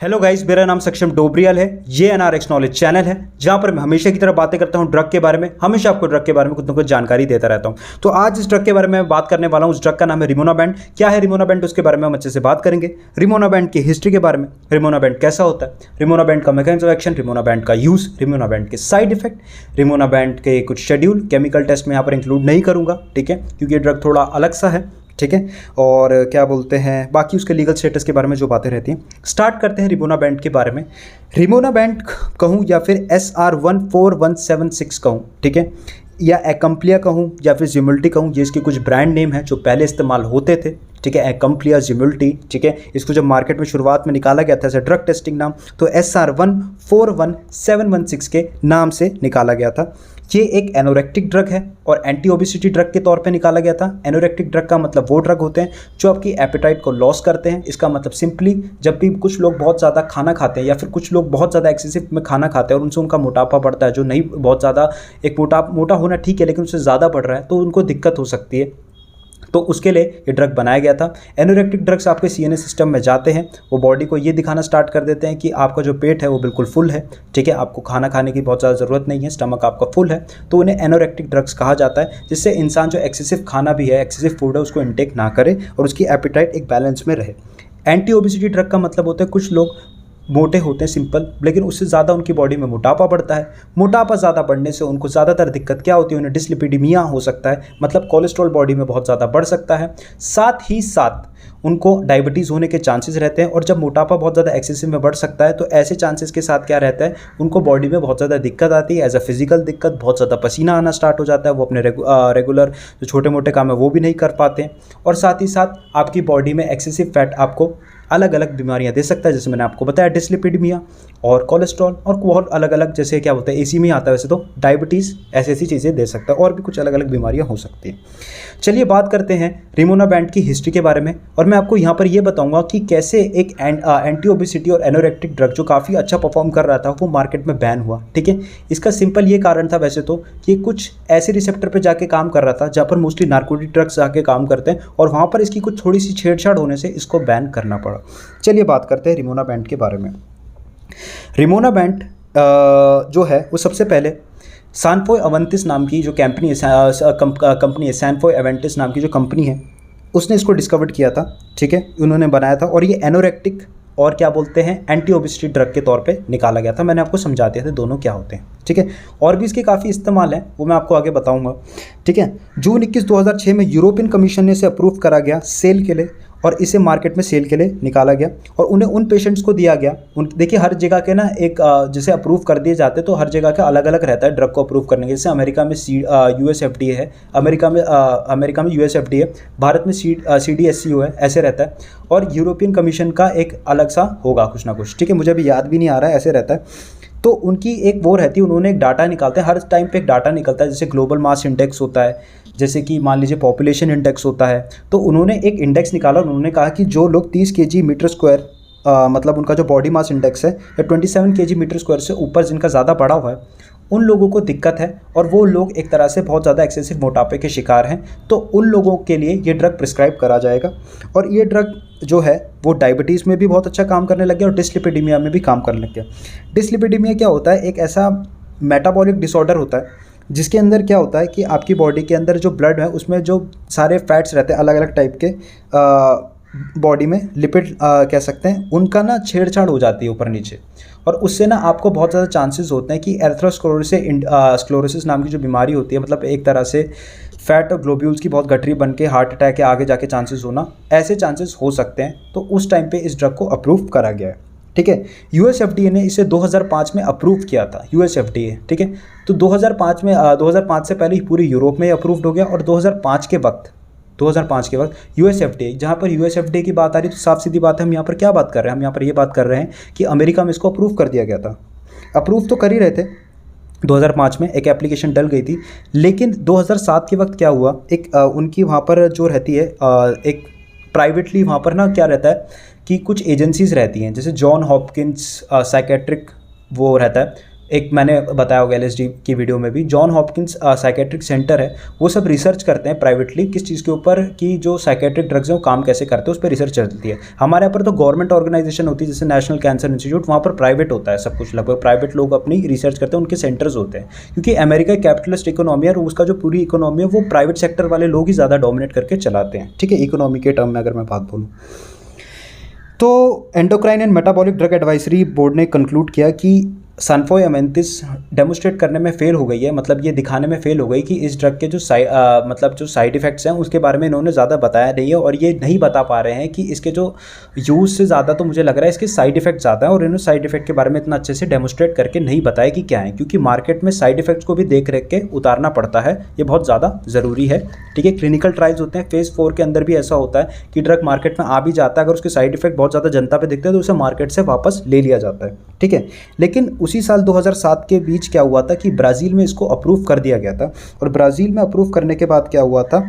Hello guys, मेरा नाम सक्षम डोबरियाल है। ये एनआरएक्स नॉलेज चैनल है जहां पर मैं हमेशा की तरह बातें करता हूं ड्रग के बारे में। हमेशा आपको ड्रग के बारे में कुछ ना कुछ जानकारी देता रहता हूं। तो आज इस ड्रग के बारे में बात करने वाला हूं। उस ड्रग का नाम है रिमोनाबैंड। क्या है रिमोनाबैंड, उसके बारे में हम अच्छे से बात करेंगे। रिमोनाबैंड की हिस्ट्री के बारे में, रिमोनाबैंड कैसा होता है, रिमोनाबैंड का मैकेनिज्म ऑफ एक्शन, रिमोनाबैंड का यूज, रिमोनाबैंड के साइड इफेक्ट, रिमोनाबैंड के कुछ शेड्यूल, केमिकल टेस्ट में यहाँ पर इंक्लूड नहीं करूँगा, ठीक है, क्योंकि ये ड्रग थोड़ा अलग सा है, ठीक है। और क्या बोलते हैं बाकी उसके लीगल स्टेटस के बारे में जो बातें रहती हैं। स्टार्ट करते हैं रिमोनाबैंड के बारे में। रिमोनाबैंड कहूँ या फिर SR14176 कहूँ, ठीक है, या एकम्प्लिया कहूँ या फिर जिमुल्टी कहूँ, ये इसके कुछ ब्रांड नेम हैं जो पहले इस्तेमाल होते थे, ठीक है। एकम्प्लिया, जिमुल्टी, ठीक है। इसको जब मार्केट में शुरुआत में निकाला गया था एज ए ड्रग टेस्टिंग नाम, तो SR14176 के नाम से निकाला गया था। ये एक एनोरेक्टिक ड्रग है और एंटी ओबेसिटी ड्रग के तौर पे निकाला गया था। एनोरेक्टिक ड्रग का मतलब वो ड्रग होते हैं जो आपकी एपेटाइट को लॉस करते हैं। इसका मतलब सिंपली जब भी कुछ लोग बहुत ज़्यादा खाना खाते हैं या फिर कुछ लोग बहुत ज़्यादा एक्सेसिव में खाना खाते हैं और उनसे उनका मोटापा बढ़ता है, जो नहीं बहुत ज़्यादा एक मोटा होना ठीक है लेकिन उससे ज़्यादा बढ़ रहा है, तो उनको दिक्कत हो सकती है, तो उसके लिए ये ड्रग बनाया गया था। एनोरेक्टिक ड्रग्स आपके सीएनएस सिस्टम में जाते हैं, वो बॉडी को ये दिखाना स्टार्ट कर देते हैं कि आपका जो पेट है वो बिल्कुल फुल है, ठीक है, आपको खाना खाने की बहुत ज़्यादा ज़रूरत नहीं है, स्टमक आपका फुल है, तो उन्हें एनोरेक्टिक ड्रग्स कहा जाता है। जिससे इंसान जो एक्सेसिव खाना भी है, एक्सेसिव फूड है, उसको इंटेक ना करे और उसकी एपेटाइट एक बैलेंस में रहे। एंटी ओबेसिटी ड्रग का मतलब होता है कुछ लोग मोटे होते हैं सिंपल, लेकिन उससे ज़्यादा उनकी बॉडी में मोटापा बढ़ता है। मोटापा ज़्यादा बढ़ने से उनको ज़्यादातर दिक्कत क्या होती है, उन्हें डिस्लिपिडीमिया हो सकता है, मतलब कोलेस्ट्रॉल बॉडी में बहुत ज़्यादा बढ़ सकता है। साथ ही साथ उनको डायबिटीज़ होने के चांसेस रहते हैं। और जब मोटापा बहुत ज़्यादा एक्सेसिव में बढ़ सकता है तो ऐसे चांसेस के साथ क्या रहता है, उनको बॉडी में बहुत ज़्यादा दिक्कत आती है, एज अ फिजिकल दिक्कत, बहुत ज़्यादा पसीना आना स्टार्ट हो जाता है, वो अपने रेगुलर जो छोटे मोटे काम है वो भी नहीं कर पाते हैं। और साथ ही साथ आपकी बॉडी में एक्सेसिव फैट आपको अलग अलग बीमारियां दे सकता है, जैसे मैंने आपको बताया डिस्लिपिडीमिया और कोलेस्ट्रॉल, और बहुत अलग अलग, जैसे क्या होता है इसी में आता है वैसे तो डायबिटीज़, ऐसी चीज़ें दे सकता है, और भी कुछ अलग अलग बीमारियां हो सकती हैं। चलिए बात करते हैं रिमोनाबैंड की हिस्ट्री के बारे में, और मैं आपको यहाँ पर ये बताऊंगा कि कैसे एक एंटी ओबेसिटी और एनोरेक्टिक ड्रग जो काफ़ी अच्छा परफॉर्म कर रहा था वो मार्केट में बैन हुआ, ठीक है। इसका सिंपल ये कारण था वैसे तो कि कुछ ऐसे रिसेप्टर पर जाके काम कर रहा था जहाँ पर मोस्टली नार्कोटिक ड्रग्स जाके काम करते हैं, और वहाँ पर इसकी कुछ थोड़ी सी छेड़छाड़ होने से इसको बैन करना पड़ा। चलिए बात करते हैं रिमोनाबैंड के बारे में। रिमोनाबैंड जो है वो सबसे पहले सैनफोय अवेंटिस नाम की जो कंपनी है, सैनफोय अवेंटिस नाम की जो कंपनी है, उसने इसको डिस्कवर्ड किया था, ठीक है, उन्होंने बनाया था। और ये एनोरेक्टिक और क्या बोलते हैं एंटी ओबेसिटी ड्रग के तौर पे निकाला गया था। मैंने आपको समझा दिया था दोनों क्या होते हैं, ठीक है। और भी इसके काफ़ी इस्तेमाल हैं, वो मैं आपको आगे बताऊंगा, ठीक है। जून 21, 2006 में यूरोपियन कमीशन ने इसे अप्रूव करा गया सेल के लिए, और इसे मार्केट में सेल के लिए निकाला गया। और उन्हें उन पेशेंट्स को दिया गया, देखिए हर जगह के ना एक जैसे अप्रूव कर दिए जाते तो हर जगह का अलग अलग रहता है ड्रग को अप्रूव करने के। जैसे अमेरिका में USFDA है, अमेरिका में USFDA है, भारत में CDSCO है, ऐसे रहता है। और यूरोपियन कमीशन का एक अलग सा होगा कुछ ना कुछ, ठीक है, मुझे अभी याद भी नहीं आ रहा है, ऐसे रहता है। तो उनकी एक वो रहती है, उन्होंने एक डाटा निकालते हैं, हर टाइम पे एक डाटा निकलता है, जैसे ग्लोबल मास इंडेक्स होता है, जैसे कि मान लीजिए पॉपुलेशन इंडेक्स होता है। तो उन्होंने एक इंडेक्स निकाला, उन्होंने कहा कि जो लोग 30 kg मीटर स्क्वायर मतलब उनका जो बॉडी मास इंडेक्स है या 27 kg मीटर स्क्वायर से ऊपर जिनका ज़्यादा बढ़ा हुआ है, उन लोगों को दिक्कत है, और वो लोग एक तरह से बहुत ज़्यादा एक्सेसिव मोटापे के शिकार हैं, तो उन लोगों के लिए ये ड्रग प्रिस्क्राइब करा जाएगा। और ये ड्रग जो है वो डायबिटीज़ में भी बहुत अच्छा काम करने लग गया और डिस्लिपिडीमिया में भी काम करने लग गया। डिस्लिपिडीमिया क्या होता है, एक ऐसा मेटाबॉलिक डिसऑर्डर होता है जिसके अंदर क्या होता है कि आपकी बॉडी के अंदर जो ब्लड है उसमें जो सारे फैट्स रहते हैं अलग अलग टाइप के, बॉडी में लिपिड कह सकते हैं, उनका ना छेड़छाड़ हो जाती है ऊपर नीचे, और उससे ना आपको बहुत ज़्यादा चांसेस होते हैं कि एथेरोस्क्लेरोसिस नाम की जो बीमारी होती है, मतलब एक तरह से फैट और ग्लोब्यूल्स की बहुत गठरी बन के हार्ट अटैक के आगे जाके चांसेस होना, ऐसे चांसेस हो सकते हैं। तो उस टाइम पे इस ड्रग को अप्रूव करा गया है, ठीक है। USFDA ने इसे 2005 में अप्रूव किया था, USFDA, ठीक है। तो 2005 से पहले पूरे यूरोप में अप्रूव्ड हो गया, और 2005 के वक्त USFDA, जहाँ पर USFDA की बात आ रही है तो साफ सीधी बात है, हम यहाँ पर क्या बात कर रहे हैं, हम यहाँ पर ये बात कर रहे हैं कि अमेरिका में इसको अप्रूव कर दिया गया था। अप्रूव तो कर ही रहे थे, 2005 में एक एप्लीकेशन डल गई थी, लेकिन 2007 के वक्त क्या हुआ, एक उनकी वहाँ पर जो रहती है एक प्राइवेटली वहाँ पर ना क्या रहता है कि कुछ एजेंसीज़ रहती हैं, जैसे जॉन हॉपकिंस साइकेट्रिक वो रहता है, एक मैंने बताया होगा LSD की वीडियो में भी, जॉन हॉपकिंस साइकेट्रिक सेंटर है, वो सब रिसर्च करते हैं प्राइवेटली किस चीज़ के ऊपर कि जो साइकेट्रिक ड्रग्स हैं वो काम कैसे करते हैं, उस पर रिसर्च चलती है। हमारे यहाँ पर तो गवर्नमेंट ऑर्गेनाइजेशन होती है जैसे नेशनल कैंसर इंस्टीट्यूट, वहाँ पर प्राइवेट होता है सब कुछ, लगभग प्राइवेट लोग अपनी रिसर्च करते हैं, उनके सेंटर्स होते हैं, क्योंकि अमेरिका कैपिटलिस्ट इकोनॉमी है और उसका जो पूरी इकोनॉमी है वो प्राइवेट सेक्टर वाले लोग ही ज़्यादा डोमिनेट करके चलाते हैं, ठीक है, इकोनॉमी के टर्म में अगर मैं बात बोलूँ। तो endocrine and metabolic drug advisory board ने कंक्लूड किया कि सनफॉय अमेंथिस डेमोस्ट्रेट करने में फेल हो गई है, मतलब ये दिखाने में फेल हो गई कि इस ड्रग के जो मतलब जो साइड इफ़ेक्ट्स हैं उसके बारे में इन्होंने ज़्यादा बताया नहीं है, और ये नहीं बता पा रहे हैं कि इसके जो यूज़ से ज़्यादा तो मुझे लग रहा है इसके साइड इफ़ेक्ट ज़्यादा है, और इन्होंने साइड इफ़ेक्ट के बारे में इतना अच्छे से डेमोस्ट्रेट करके नहीं बताया कि क्या है, क्योंकि मार्केट में साइड इफ़ेक्ट्स को भी देख रेख के उतारना पड़ता है, ये बहुत ज़्यादा ज़रूरी है, ठीक है। क्लिनिकल ट्रायल्स होते हैं, फेज़ 4 के अंदर भी ऐसा होता है कि ड्रग मार्केट में आ भी जाता है, अगर उसके साइड इफ़ेक्ट बहुत ज़्यादा जनता पे दिखते हैं तो उसे मार्केट से वापस ले लिया जाता है, ठीक है। लेकिन उसी साल 2007 के बीच क्या हुआ था कि ब्राज़ील में इसको अप्रूव कर दिया गया था, और ब्राज़ील में अप्रूव करने के बाद क्या हुआ था,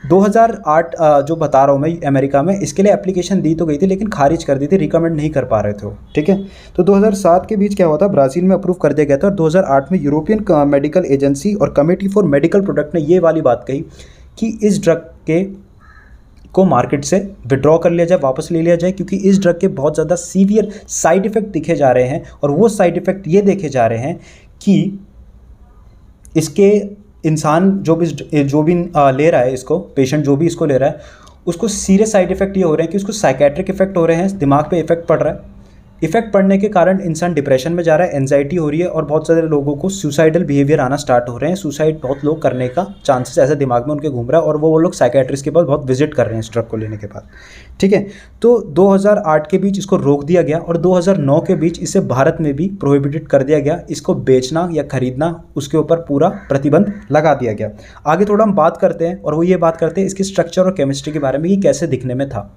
2008 जो बता रहा हूँ मैं, अमेरिका में इसके लिए एप्लीकेशन दी तो गई थी लेकिन खारिज कर दी थी, रिकमेंड नहीं कर पा रहे थे वो, ठीक है। तो 2007 के बीच क्या हुआ था, ब्राज़ील में अप्रूव कर दिया गया था, और 2008 में यूरोपियन मेडिकल एजेंसी और कमेटी फॉर मेडिकल प्रोडक्ट ने ये वाली बात कही कि इस ड्रग के को मार्केट से विड्रॉ कर लिया जाए, वापस ले लिया जाए, क्योंकि इस ड्रग के बहुत ज़्यादा सीवियर साइड इफ़ेक्ट दिखे जा रहे हैं, और वो साइड इफ़ेक्ट ये देखे जा रहे हैं कि इसके इंसान जो भी ले रहा है इसको, पेशेंट जो भी इसको ले रहा है, उसको सीरियस साइड इफ़ेक्ट ये हो रहे हैं कि उसको साइकेट्रिक इफेक्ट हो रहे हैं, दिमाग पे इफेक्ट पड़ रहा है, इफेक्ट पड़ने के कारण इंसान डिप्रेशन में जा रहा है, एंजाइटी हो रही है, और बहुत सारे लोगों को सुसाइडल बिहेवियर आना स्टार्ट हो रहे हैं, सुसाइड बहुत लोग करने का चांसेस ऐसे दिमाग में उनके घूम रहा है, और वो लोग साइकेट्रिस्ट के पास बहुत विजिट कर रहे हैं इस ड्रग को लेने के बाद, ठीक है। तो 2008 के बीच इसको रोक दिया गया, और 2009 के बीच इसे भारत में भी प्रोहिबिटेड कर दिया गया, इसको बेचना या खरीदना उसके ऊपर पूरा प्रतिबंध लगा दिया गया। आगे थोड़ा हम बात करते हैं, और वो ये बात करते हैं इसकी स्ट्रक्चर और केमिस्ट्री के बारे में कि कैसे दिखने में था।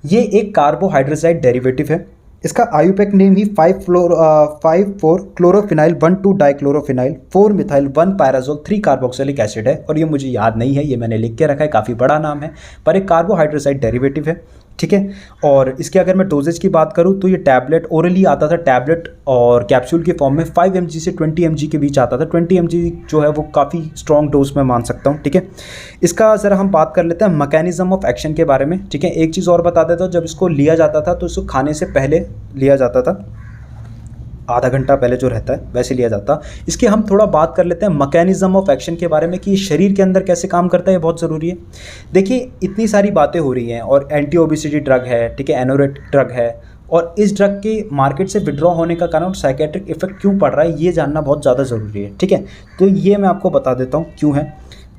ये एक कार्बोहाइड्रोसाइड डेरिवेटिव है, इसका आयुपैक नेम ही 5,4 क्लोरोफिनाइल 1,2 डाइक्लोरोफिनाइल 4 मिथाइल 1 पैराजोल 3 कार्बोक्सिलिक एसिड है, और ये मुझे याद नहीं है, ये मैंने लिख के रखा है, काफ़ी बड़ा नाम है, पर एक कार्बोहाइड्रोसाइड डेरिवेटिव है, ठीक है। और इसके अगर मैं डोजेज की बात करूँ तो ये टैबलेट ओरली आता था, टैबलेट और कैप्सूल के फॉर्म में 5 mg से 20 mg के बीच आता था। 20 mg जो है वो काफ़ी स्ट्रॉन्ग डोज में मान सकता हूँ, ठीक है। इसका ज़रा हम बात कर लेते हैं मैकेनिज्म ऑफ एक्शन के बारे में, ठीक है। एक चीज़ और बता देता हूँ, जब इसको लिया जाता था तो इसको खाने से पहले लिया जाता था, आधा घंटा पहले जो रहता है वैसे लिया जाता। इसकी हम थोड़ा बात कर लेते हैं मैकेनिज्म ऑफ एक्शन के बारे में कि शरीर के अंदर कैसे काम करता है, ये बहुत ज़रूरी है। देखिए इतनी सारी बातें हो रही हैं, और एंटी ओबेसिटी ड्रग है, ठीक है, एनोरेटिक ड्रग है, और इस ड्रग के मार्केट से विड्रॉ होने का कारण साइकेट्रिक इफेक्ट क्यों पड़ रहा है ये जानना बहुत ज़्यादा ज़रूरी है, ठीक है। तो ये मैं आपको बता देता हूँ क्यों है।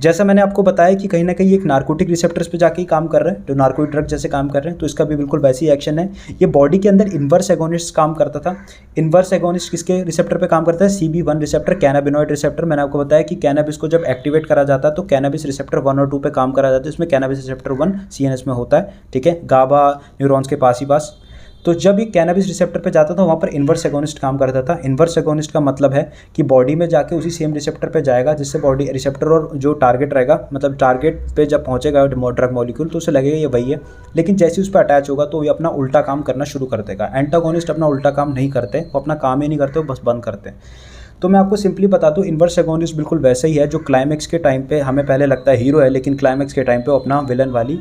जैसा मैंने आपको बताया कि कहीं ना कहीं एक नार्कोटिक रिसेप्टर्स पे जाके ही काम कर रहे हैं, जो नार्कोटिक ड्रग जैसे काम कर रहे हैं, तो इसका भी बिल्कुल वैसी एक्शन है। ये बॉडी के अंदर इन्वर्स एगोनिस्ट काम करता था। इन्वर्स एगोनिस्ट किसके रिसेप्टर पे काम करता है, CB1 रिसेप्टर, कैनाबिनॉइड रिसेप्टर। मैंने आपको बताया कि कैनाबिस को जब एक्टिवेट करा जाता है तो कैनाबिस रिसेप्टर 1 और 2 पे काम करा जाता है, इसमें कैनाबिस रिसेप्टर 1 CNS में होता है, ठीक है, गाबा न्यूरॉन्स के पास ही पास। तो जब ये कैनाबिस रिसेप्टर पे जाता था वहाँ पर इन्वर्स एगोनिस्ट काम करता था। इन्वर्स एगोनिस्ट का मतलब है कि बॉडी में जाके उसी सेम रिसेप्टर पे जाएगा, जिससे बॉडी रिसेप्टर और जो टारगेट रहेगा, मतलब टारगेट पे जब पहुँचेगा ड्रग मॉलिक्यूल तो उसे लगेगा ये वही है, लेकिन जैसे उस पर अटैच होगा तो ये अपना उल्टा काम करना शुरू कर देगा। एंटागोनिस्ट अपना उल्टा काम नहीं करते, वो अपना काम ही नहीं करते, वो बस बंद करते हैं। तो मैं आपको सिंपली बता दूं, इन्वर्स एगोनिस्ट बिल्कुल वैसे ही है जो क्लाइमैक्स के टाइम पे हमें पहले लगता है हीरो है, लेकिन क्लाइमैक्स के टाइम पे वो अपना विलन वाली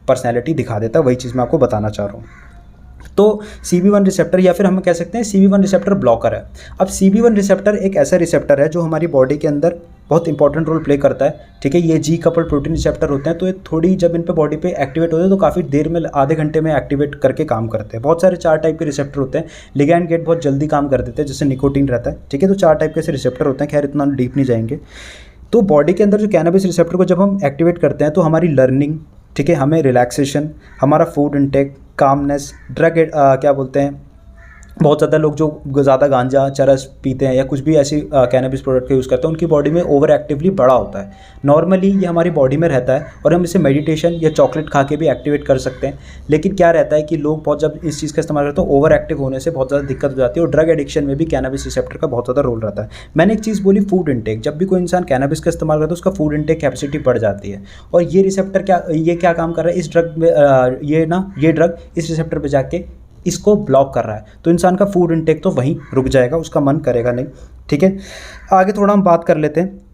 पर्सनैलिटी दिखा देता है। वही चीज़ मैं आपको बताना चाह रहा हूँ। तो CB1 रिसेप्टर, या फिर हम कह सकते हैं CB1 रिसेप्टर ब्लॉकर है। अब CB1 रिसेप्टर एक ऐसा रिसेप्टर है जो हमारी बॉडी के अंदर बहुत इंपॉर्टेंट रोल प्ले करता है, ठीक है। ये G कपल प्रोटीन रिसेप्टर होते हैं, तो ये थोड़ी जब इन पे बॉडी पे एक्टिवेट होते हैं तो काफ़ी देर में, आधे घंटे में एक्टिवेट करके काम करते हैं। बहुत सारे 4 टाइप के रिसेप्टर होते हैं। लिगैंड गेट बहुत जल्दी काम कर देते हैं, जैसे निकोटीन रहता है, ठीक है। तो 4 टाइप के ऐसे रिसेप्टर होते हैं, खैर इतना डीप नहीं जाएंगे। तो बॉडी के अंदर जो कैनबिस रिसेप्टर को जब हम एक्टिवेट करते हैं तो हमारी लर्निंग, ठीक है, हमें रिलैक्सेशन, हमारा फूड इनटेक, कामनेस, ड्रग क्या बोलते हैं, बहुत ज़्यादा लोग जो ज़्यादा गांजा चरस पीते हैं या कुछ भी ऐसी कैनबिस प्रोडक्ट का यूज़ करते हैं, उनकी बॉडी में ओवर एक्टिवली बढ़ा होता है। नॉर्मली ये हमारी बॉडी में रहता है और हम इसे मेडिटेशन या चॉकलेट खा के भी एक्टिवेट कर सकते हैं। लेकिन क्या रहता है कि लोग बहुत जब इस चीज़ का इस्तेमाल करते हैं तो ओवर एक्टिव होने से बहुत ज़्यादा दिक्कत हो जाती है, और ड्रग एडिक्शन में भी कैनबिस रिसेप्टर का बहुत ज़्यादा रोल रहता है। मैंने एक चीज़ बोली, फूड इनटेक। जब भी कोई इंसान कैनबिस का इस्तेमाल करता है उसका फूड इनटेक कैपेसिटी बढ़ जाती है, और ये रिसेप्टर क्या काम कर रहा है इस ड्रग में, ये ड्रग इस रिसेप्टर पर जाके इसको ब्लॉक कर रहा है, तो इंसान का फूड इंटेक तो वहीं रुक जाएगा, उसका मन करेगा नहीं। ठीक है, आगे थोड़ा हम बात कर लेते हैं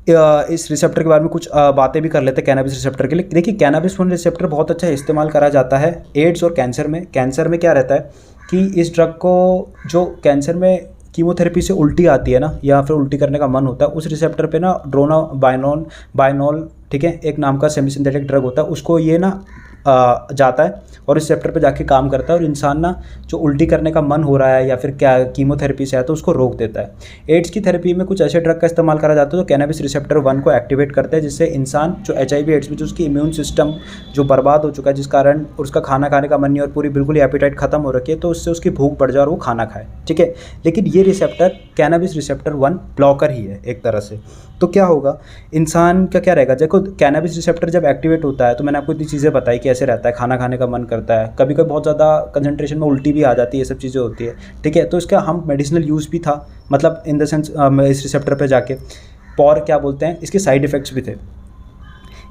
इस रिसेप्टर के बारे में, कुछ बातें भी कर लेते हैं कैनाबिस रिसेप्टर के लिए। देखिए कैनाबिस 1 रिसेप्टर बहुत अच्छा इस्तेमाल करा जाता है एड्स और कैंसर में। कैंसर में क्या रहता है कि इस ड्रग को, जो कैंसर में कीमोथेरेपी से उल्टी आती है ना, या फिर उल्टी करने का मन होता है, उस रिसेप्टर पे ना बायनोल, ठीक है, एक नाम का सेमी सिंथेटिक ड्रग होता है, उसको ये ना जाता है और इस रिसेप्टर पे जाके काम करता है और इंसान ना जो उल्टी करने का मन हो रहा है या फिर क्या कीमोथेरेपी से है तो उसको रोक देता है। एड्स की थेरेपी में कुछ ऐसे ड्रग का इस्तेमाल करा जाता है जो कैनाबिस रिसेप्टर 1 को एक्टिवेट करते हैं, जिससे इंसान जो HIV एड्स में जो उसकी इम्यून सिस्टम जो बर्बाद हो चुका है, जिस कारण उसका खाना खाने का मन नहीं और पूरी बिल्कुल एपेटाइट खत्म हो रखी है, तो उससे उसकी भूख बढ़ जाए और वो खाना खाए। ठीक है, लेकिन ये रिसेप्टर कैनाबिस रिसेप्टर 1 ब्लॉकर ही है एक तरह से। तो क्या होगा, इंसान का क्या रहेगा, देखो कैनाबिस रिसेप्टर जब एक्टिवेट होता है तो मैंने आपको इतनी चीज़ें बताई कि ऐसे रहता है, खाना खाने का मन करता है, कभी कभी बहुत ज़्यादा कंसंट्रेशन में उल्टी भी आ जाती है, ये सब चीज़ें होती है। ठीक है, तो इसका हम मेडिसिनल यूज़ भी था, मतलब इन द सेंस इस रिसेप्टर पे जाके, और क्या बोलते हैं, इसके साइड इफ़ेक्ट्स भी थे।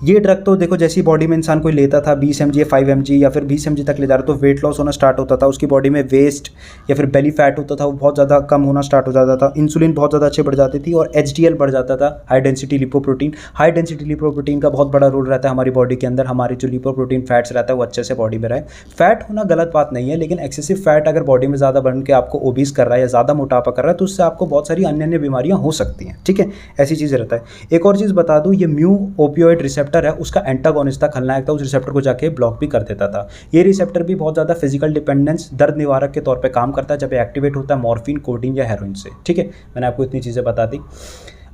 ये ड्रग तो देखो जैसी बॉडी में इंसान कोई लेता था 20 mg या 5 mg या फिर 20 mg तक ले जा रहा, तो वेट लॉस होना स्टार्ट होता था, उसकी बॉडी में वेस्ट या फिर बेली फैट होता था वो बहुत ज़्यादा कम होना स्टार्ट हो जाता था, इंसुलिन बहुत ज़्यादा अच्छे बढ़ जाती थी और HDL बढ़ जाता था, high density lipoprotein. High density lipoprotein का बहुत बड़ा रोल रहता है हमारी बॉडी के अंदर, हमारी जो लिपोप्रोटीन फैट्स रहता है वो अच्छे से बॉडी में रहे। फैट होना गलत बात नहीं है, लेकिन एक्सेसिव फैट अगर बॉडी में ज़्यादा बढ़ के आपको ओबीस कर रहा है या ज़्यादा मोटापा कर रहा है तो उससे आपको बहुत सारी अन्य अन्य बीमारियाँ हो सकती हैं। ठीक है, ऐसी चीज़ें रहता है। एक और चीज़ बता दूँ, ये म्यू ओपियोइड रिसेप्टर है, उसका एंटागोनिस्ट था, खलनायक था, उस रिसेप्टर को जाके ब्लॉक भी कर देता था। ये रिसेप्टर भी बहुत ज़्यादा फिजिकल डिपेंडेंस, दर्द निवारक के तौर पे काम करता है जब एक्टिवेट होता है मॉर्फिन, कोडीन या हेरोइन से। ठीक है, मैंने आपको इतनी चीज़ें बता दी।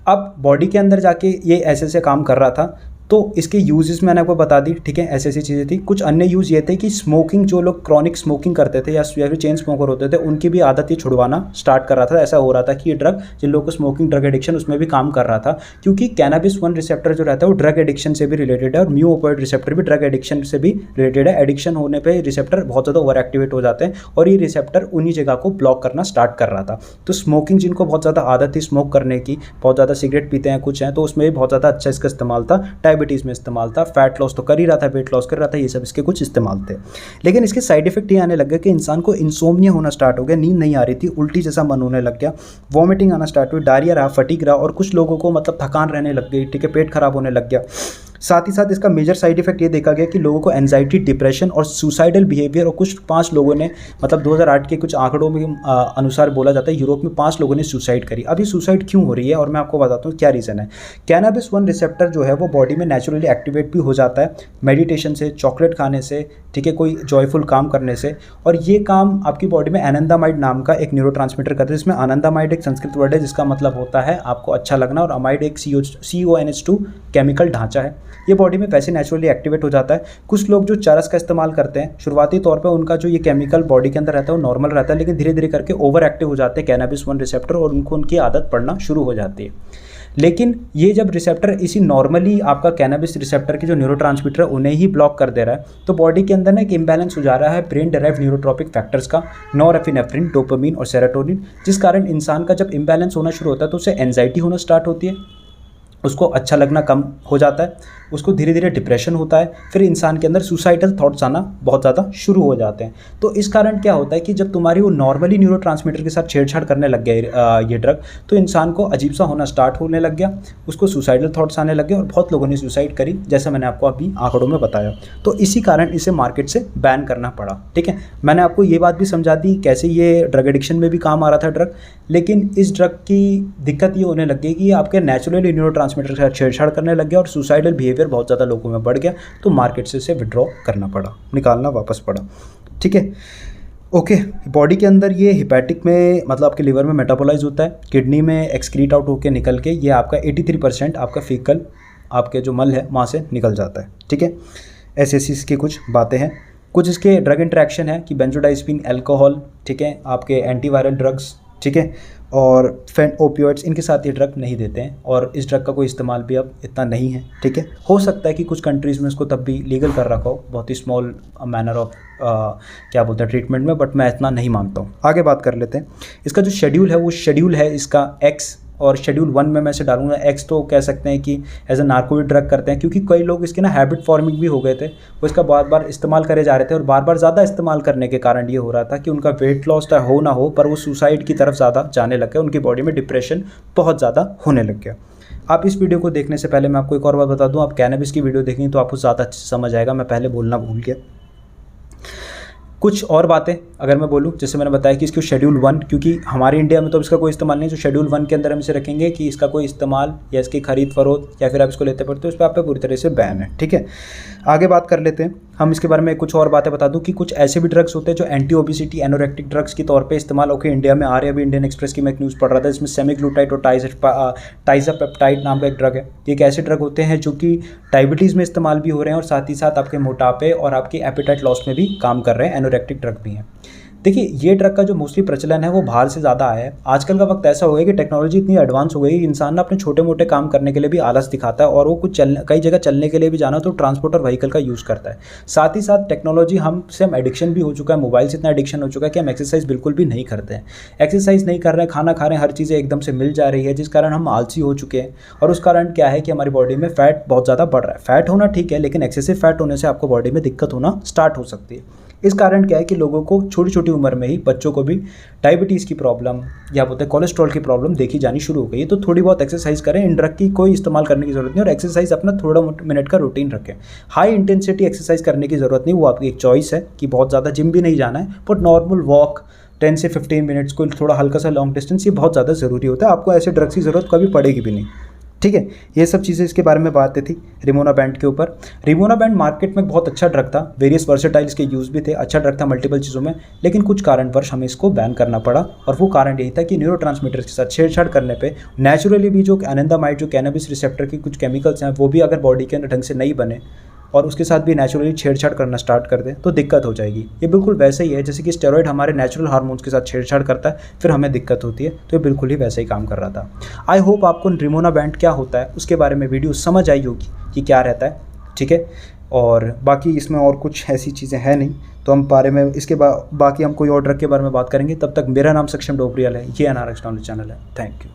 अब बॉडी के अंदर जाके ये ऐसे काम कर रहा था, तो इसके यूजेस मैंने आपको बता दी। ठीक है, ऐसी ऐसी चीज़ें थी। कुछ अन्य यूज़ ये थे कि स्मोकिंग, जो लोग क्रॉनिक स्मोकिंग करते थे या फिर चेन स्मोकर होते थे, उनकी भी आदत ये छुड़वाना स्टार्ट कर रहा था। ऐसा हो रहा था कि ये ड्रग, जिन लोगों को स्मोकिंग ड्रग एडिक्शन, उसमें भी काम कर रहा था, क्योंकि कैनाबिस 1 रिसेप्टर जो रहता है वो ड्रग एडिक्शन से भी रिलेटेड है और म्यू ओपियोइड रिसेप्टर भी ड्रग एडिक्शन से भी रिलेटेड है। एडिक्शन होने पर रिसेप्टर बहुत ज़्यादा ओवर एक्टिवेट हो जाते हैं और ये रिसेप्टर उन्हीं जगह को ब्लॉक करना स्टार्ट कर रहा था। तो स्मोकिंग, जिनको बहुत ज़्यादा आदत थी स्मोक करने की, बहुत ज़्यादा सिगरेट पीते हैं कुछ हैं, तो उसमें भी बहुत ज़्यादा अच्छा इसका इस्तेमाल था। डायबिटीज़ में इस्तेमाल था, फैट लॉस तो कर ही रहा था, वेट लॉस कर रहा था, ये सब इसके कुछ इस्तेमाल थे। लेकिन इसके साइड इफेक्ट ये आने लग गए कि इंसान को इंसोम्निया होना स्टार्ट हो गया, नींद नहीं आ रही थी, उल्टी जैसा मन होने लग गया, वॉमिटिंग आना स्टार्ट हुई, डायरिया रहा, फटीग रहा और कुछ लोगों को मतलब थकान रहने लग गई। ठीक है, पेट खराब होने लग गया। साथ ही साथ इसका मेजर साइड इफेक्ट ये देखा गया कि लोगों को एंजाइटी, डिप्रेशन और सुसाइडल बिहेवियर, और कुछ 5 लोगों ने, मतलब 2008 के कुछ आंकड़ों में अनुसार बोला जाता है यूरोप में 5 लोगों ने सुसाइड करी। अब ये सुसाइड क्यों हो रही है और मैं आपको बताता हूँ क्या रीज़न है। कैनाबिस 1 रिसेप्टर जो है वो बॉडी में नेचुरली एक्टिवेट भी हो जाता है मेडिटेशन से, चॉकलेट खाने से, ठीक है, कोई जॉयफुल काम करने से, और ये काम आपकी बॉडी में एनंदामाइड नाम का एक न्यूरोट्रांसमीटर करता है, जिसमें आनंदामाइड एक संस्कृत वर्ड है जिसका मतलब होता है आपको अच्छा लगना, और अमाइड एक CONH2 केमिकल ढांचा है। ये बॉडी में वैसे नेचुरली एक्टिवेट हो जाता है। कुछ लोग जो चरस का इस्तेमाल करते हैं, शुरुआती तौर पे उनका जो ये केमिकल बॉडी के अंदर रहता है वो नॉर्मल रहता है, लेकिन धीरे धीरे करके ओवर एक्टिव हो जाते हैं कैनाबिस 1 रिसेप्टर और उनको उनकी आदत पड़ना शुरू हो जाती है। लेकिन ये जब रिसेप्टर इसी नॉर्मली आपका कैनाबिस रिसेप्टर के जो न्यूरोट्रांसमीटर है उन्हें ही ब्लॉक कर दे रहा है, तो बॉडी के अंदर ना एक इम्बैलेंस हो जा रहा है ब्रेन डेराइव्ड न्यूरोट्रॉपिक फैक्टर्स का, नॉरएपिनेफ्रिन, डोपामिन और सेरोटोनिन, जिस कारण इंसान का जब इम्बैलेंस होना शुरू होता है तो उसे एंजाइटी होना स्टार्ट होती है, उसको अच्छा लगना कम हो जाता है, उसको धीरे धीरे डिप्रेशन होता है, फिर इंसान के अंदर सुसाइडल थॉट्स आना बहुत ज़्यादा शुरू हो जाते हैं। तो इस कारण क्या होता है कि जब तुम्हारी वो नॉर्मली न्यूरोट्रांसमीटर के साथ छेड़छाड़ करने लग गया ये ड्रग, तो इंसान को अजीब सा होना स्टार्ट होने लग गया, उसको सुसाइडल थॉट्स आने लगे और बहुत लोगों ने सुसाइड करी, जैसा मैंने आपको अभी आंकड़ों में बताया। तो इसी कारण इसे मार्केट से बैन करना पड़ा। ठीक है, मैंने आपको ये बात भी समझा दी कैसे ये ड्रग एडिक्शन में भी काम आ रहा था ड्रग, लेकिन इस ड्रग की दिक्कत ये होने लग गई कि ये आपके नेचुरली न्यूरोट्रांसमीटर के साथ छेड़छाड़ करने लग गया और सुसाइडल बिहेवियर बहुत ज़्यादा लोगों में बढ़ गया, तो मार्केट से इसे विड्रॉ करना पड़ा, निकालना वापस पड़ा। ठीक है, ओके। बॉडी के अंदर ये हिपैटिक में, मतलब आपके लिवर में मेटाबोलाइज होता है, किडनी में एक्सक्रीट आउट होकर निकल के ये आपका 83% आपका फीकल, आपके जो मल है वहाँ से निकल जाता है। ठीक है, ऐसे इसकी कुछ बातें हैं। कुछ इसके ड्रग इंटरेक्शन है कि बेंजोडाइजिपीन, अल्कोहल, ठीक है, आपके एंटीवायरल ड्रग्स, ठीक है, और ओपियोइड्स, इनके साथ ये ड्रग नहीं देते हैं और इस ड्रग का कोई इस्तेमाल भी अब इतना नहीं है। ठीक है, हो सकता है कि कुछ कंट्रीज़ में इसको तब भी लीगल कर रखा हो, बहुत ही स्मॉल मैनर ऑफ क्या बोलते हैं ट्रीटमेंट में, बट मैं इतना नहीं मानता हूँ। आगे बात कर लेते हैं। इसका जो शेड्यूल है वो शेड्यूल है इसका X और शेड्यूल 1 में मैं इसे डालूंगा। एक्स तो कह सकते हैं कि एज ए नार्कोटिक ड्रग करते हैं, क्योंकि कई लोग इसके ना हैबिट फॉर्मिंग भी हो गए थे, वो इसका बार बार इस्तेमाल करे जा रहे थे और बार बार ज़्यादा इस्तेमाल करने के कारण ये हो रहा था कि उनका वेट लॉस हो ना हो पर वो सुसाइड की तरफ ज़्यादा जाने लग गए, उनकी बॉडी में डिप्रेशन बहुत ज़्यादा होने लग गया। आप इस वीडियो को देखने से पहले मैं आपको एक और बात बता दूं, आप कैनबिस की वीडियो देखेंगे तो आपको ज़्यादा अच्छे से समझ आएगा, मैं पहले बोलना भूल गया। कुछ और बातें अगर मैं बोलूँ, जैसे मैंने बताया कि इसको शेड्यूल 1, क्योंकि हमारे इंडिया में तो इसका कोई इस्तेमाल नहीं, जो शेड्यूल 1 के अंदर हम इसे रखेंगे कि इसका कोई इस्तेमाल या इसकी खरीद फरोख्त या फिर आप इसको लेते पड़ते हो, इस पर आप पे पूरी तरह से बैन है। ठीक है, आगे बात कर लेते हैं हम इसके बारे में। कुछ और बातें बता दूं कि कुछ ऐसे भी ड्रग्स होते हैं जो एंटी ओबिसिटी एनोरेक्टिक ड्रग्स के तौर पे इस्तेमाल होकर इंडिया में आ रहे हैं। अभी इंडियन एक्सप्रेस की मैं एक न्यूज़ पढ़ रहा था, इसमें सेमीग्लूटाइड और टाइजापेप्टाइड नाम का एक ड्रग है। ये एक ऐसे ड्रग होते हैं जो कि डायबिटीज़ में इस्तेमाल भी हो रहे हैं और साथ ही साथ आपके मोटापे और आपके एपेटाइट लॉस में भी काम कर रहे हैं, एनोरेक्टिक ड्रग भी हैं। देखिए, ये ड्रग का जो मोस्टली प्रचलन है वो बाहर से ज़्यादा आया है। आजकल का वक्त ऐसा हो गया कि टेक्नोलॉजी इतनी एडवांस हो गई कि इंसान ना अपने छोटे मोटे काम करने के लिए भी आलस दिखाता है और वो कई जगह चलने के लिए भी जाना तो ट्रांसपोर्टर व्हीकल का यूज़ करता है। साथ ही साथ टेक्नोलॉजी हम एडिक्शन भी हो चुका है, मोबाइल से इतना एडिक्शन हो चुका है कि हम एक्सरसाइज बिल्कुल भी नहीं करते हैं। एक्सरसाइज नहीं कर रहे हैं, खाना खा रहे हैं, हर चीज़ें एकदम से मिल जा रही है, जिस कारण हम आलसी हो चुके हैं। और उस कारण क्या है कि हमारी बॉडी में फैट बहुत ज़्यादा बढ़ रहा है। फैट होना ठीक है, लेकिन एक्सेसिव फैट होने से आपको बॉडी में दिक्कत होना स्टार्ट हो सकती है। इस कारण क्या है कि लोगों को छोटी छोटी उम्र में ही, बच्चों को भी डायबिटीज़ की प्रॉब्लम या बोलते हैं कोलेस्ट्रॉल की प्रॉब्लम देखी जानी शुरू हो गई है। तो थोड़ी बहुत एक्सरसाइज करें, इन ड्रग की कोई इस्तेमाल करने की ज़रूरत नहीं, और एक्सरसाइज अपना थोड़ा मिनट का रूटीन रखें। हाई इंटेंसिटी एक्सरसाइज करने की ज़रूरत नहीं, वो आपकी एक चॉइस है कि बहुत ज़्यादा जिम भी नहीं जाना है, बट नॉर्मल वॉक 10 से 15 मिनट्स को, थोड़ा हल्का सा लॉन्ग डिस्टेंस, ये बहुत ज़्यादा ज़रूरी होता है। आपको ऐसे ड्रग्स की ज़रूरत कभी पड़ेगी भी नहीं। ठीक है, ये सब चीज़ें इसके बारे में बातें थी रिमोनाबैंड के ऊपर। रिमोनाबैंड मार्केट में बहुत अच्छा ड्रग था, वेरियस वर्सेटाइल्स के यूज़ भी थे, अच्छा ड्रग था मल्टीपल चीज़ों में, लेकिन कुछ कारणवश हमें इसको बैन करना पड़ा। और वो कारण यही था कि न्यूरोट्रांसमीटर्स के साथ छेड़छाड़ करने पे नेचुरली भी जो एनेंडामाइड, जो कैनबिस रिसेप्टर की कुछ केमिकल्स हैं, वो भी अगर बॉडी के अंदर ढंग से नहीं बने और उसके साथ भी नेचुरली छेड़छाड़ करना स्टार्ट कर दें तो दिक्कत हो जाएगी। ये बिल्कुल वैसे ही है जैसे कि स्टेरॉइड हमारे नेचुरल हार्मोन्स के साथ छेड़छाड़ करता है, फिर हमें दिक्कत होती है, तो ये बिल्कुल ही वैसे ही काम कर रहा था। आई होप आपको रिमोनाबैंड क्या होता है उसके बारे में वीडियो समझ आई होगी कि क्या रहता है। ठीक है, और बाकी इसमें और कुछ ऐसी चीज़ें हैं नहीं, तो हम बारे में इसके बाकी हम कोई और ड्रग के बारे में बात करेंगे। तब तक मेरा नाम सक्षम डोबरियाल है, ये NRX नॉलेज चैनल है। Thank you.